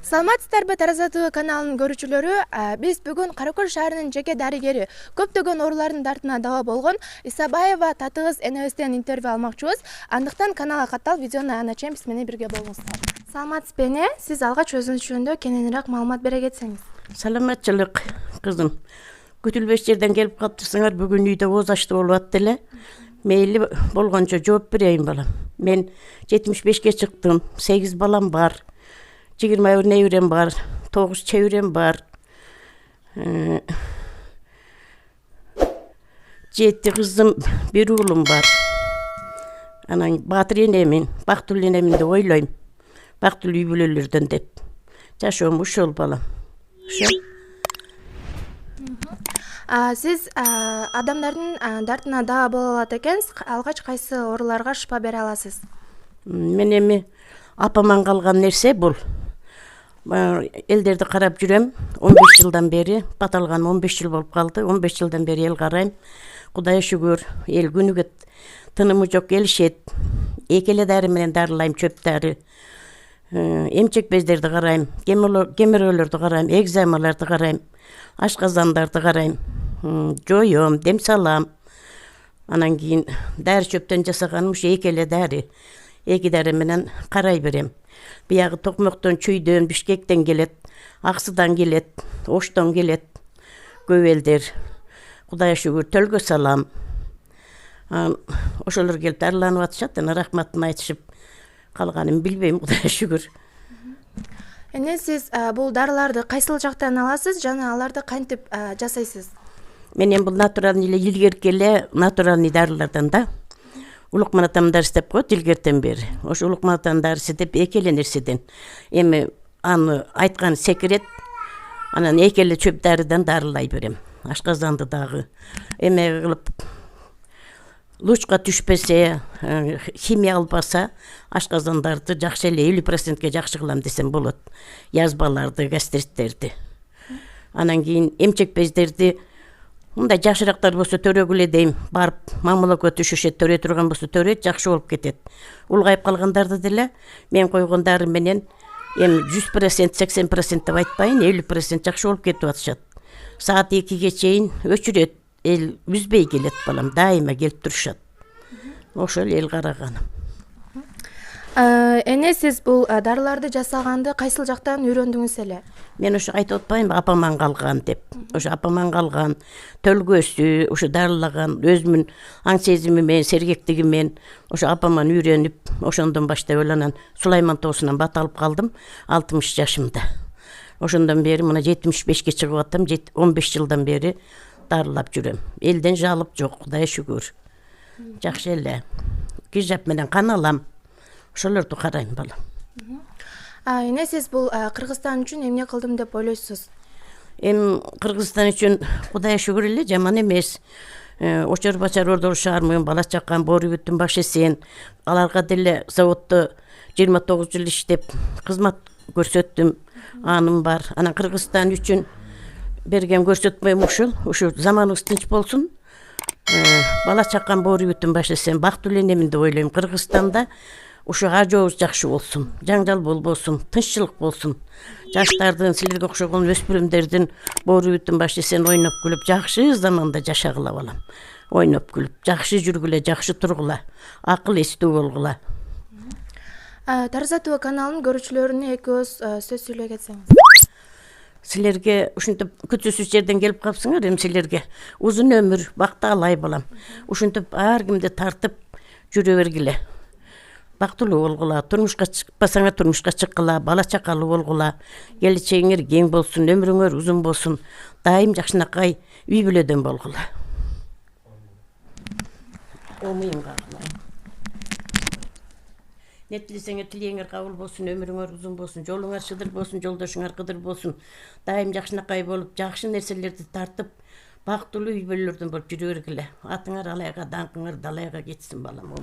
Саламатсыздарбы Таразатуу каналынын көрүүчүлөрү, биз бүгүн Каракөл шаарынын жеке дарыгери, көптөгөн оорулардын дартына дава болгон Ысабаева Татыкыз энебизден интервью алмакчыбыз. Андыктан каналга катталып видеону аяна чейин биз менен бирге болуңуздар. Саламатсызбы эне? Сиз алгач өзүңүз жөнүндө кененирээк маалымат бере кетсеңиз. Саламатчылык кызым. Күтүлбөс жерден келип калыптырсыңар, бүгүн үйдө ооз ачты болуп атты эле. Мейли болгончо жооп берейин балам. Мен 75-ке чыктым, 8 балам бар. 21 неберем бар, 9 чеберем бар. 7 кызым, 1 уулум бар. Анан баатыр энемин, бактылуу энемин деп ойлойм. Бактылуу үй бүлөлөрдөн деп. Жашоом ушул балам. Ошо. Сиз адамдардын дартына даа боло алат экенсиз. Алгач кайсы ооруларга шыпа бере аласыз? Мен эми апаман калган нерсе бул. Элдерди карап жүрөм. 15 жылдан бери, баталган 15 жыл болуп калды. 15 жылдан бери эл карайм. Кудайга шүгүр, эл күнүгө тынымы жок келишет. Экеле дары менен дарылайм, чөп дары. Эмчек бездерди карайм, кемирөлөрдү карайм, экземаларды карайм, ашказандарды карайм, жоём, дем салам. Анан кийин дары чөптөн жасаганым ушу экеле дары. Эки дары менен карай берем. Биягы токмоктон, чүйдөн, Бишкектен келет, Аксыдан келет, Оштон келет. Көп элдер. Кудайга шүгүр, төлгө салам. Ошолор келип дарыланып атышат, анан рахматын айтышып калганын билбейм, Кудайга шүгүр. Эне сиз бул дарыларды кайсыл жактан аласыз жана аларды кантип жасайсыз? Менен бул натуральный эле илгерки эле натуральный дарылардан да. Улукман атам дарысы деп коет илгертен бери. Ошо Улукман атам дарысы деп экеле нерседен. Эми аны айткан секирет, анан экеле чөп дарыдан дарылай берем. Ашказанды дагы. Эме кылып лучка түшпесе, химия албаса, ашказандарды жакшы эле 50%ке жакшы кылам десем болот. Язбаларды, гастриттерди. Анан кийин эмчек бездерди мындай жакшырактар болсо төрөгүлө дейм, барып мамылыкка түшүшөт, төрөй турган болсо төрөйт, жакшы болуп кетет. Улгайып калгандарды деле мен койгон дары менен эми 100%, 80% деп айтпайын, 50% жакшы болуп кетип атышат. Саат 2-ге чейин өчүрөт, эл үзбөй келет балам, дайыма келип турушат. Ошол эл караганым. Эне сиз бул дарыларды жасаганды кайсыл жактан үйрөндүңүз эле? Мен ошо айтып атпайынбы, апаман калган деп. Ошо апаман калган, төлгөсү, ошо дарылаган, өзүмүн аң сезими менен, сергектиги менен ошо апаман үйрөнүп, ошондон баштап анан Сулайман тоосунан бат алып калдым 60 жашымда. Ошондон бери мына 75-ке чыгып аттым, 15 жылдан бери дарылап жүрөм. Элден жалып жок, Кудайга шүгүр. Жакшы эле. Кижап менен кан алам. Ошолорду карайм балам. Эне сиз бул Кыргызстан үчүн эмне кылдым деп ойлойсуз? Кыргызстан үчүн Кудайга шүгүр эле, жаман эмес. Очор бачар ордошаармын, бала чакам боору бүтүн баш эсен. Аларга деле заводдо 29 жыл иштеп кызмат көрсөттүм. Аным бар. Анан Кыргызстан үчүн берген көрсөтмөйм ушу заманыбыз тынч болсун. Бала чакам боору бүтүн баш эсен, бактылуу энемин деп ойлойм. Кыргызстанда ушу ажообуз жакшы болсун, жаңжал болбосун, тынччылык болсун. Жаштардын, силерге окшогон өспүрүмдөрдүн боору бүтүн баш эсен ойноп күлүп, жакшы заманда жашагыла балам. Ойноп күлүп, жакшы жүргүлө, жакшы тургула, акыл эстүү болгула. Таразатуу каналынын көрүүчүлөрүнө эки сөз сүйлөй кетсеңиз. Силерге ушинтип күтүүсүз жерден келип калыпсыңар, эми силерге узун өмүр, бакталай балам. Ушинтип ар кимди тартып жүрө бергиле. Бактылуу болгула, турмушка чыкпасаңар турмушка чыккыла, бала чакалуу болгула, келечегиңер кең болсун, өмүрүңөр узун болсун, дайым жакшынакай үй бүлөдөн болгула. Омуюңга кылайм. Не тилесеңер тилегиңер кабыл болсун, өмүрүңөр узун болсун, жолуңар шыдыр болсун, жолдошуңар кыдыр болсун. Дайым жакшынакай болуп, жакшы нерселерди тартып, бактылуу үй бүлөлөрдөн болуп жүрө бергиле. Атыңар алайга, даңкыңар далайга кетсин балам.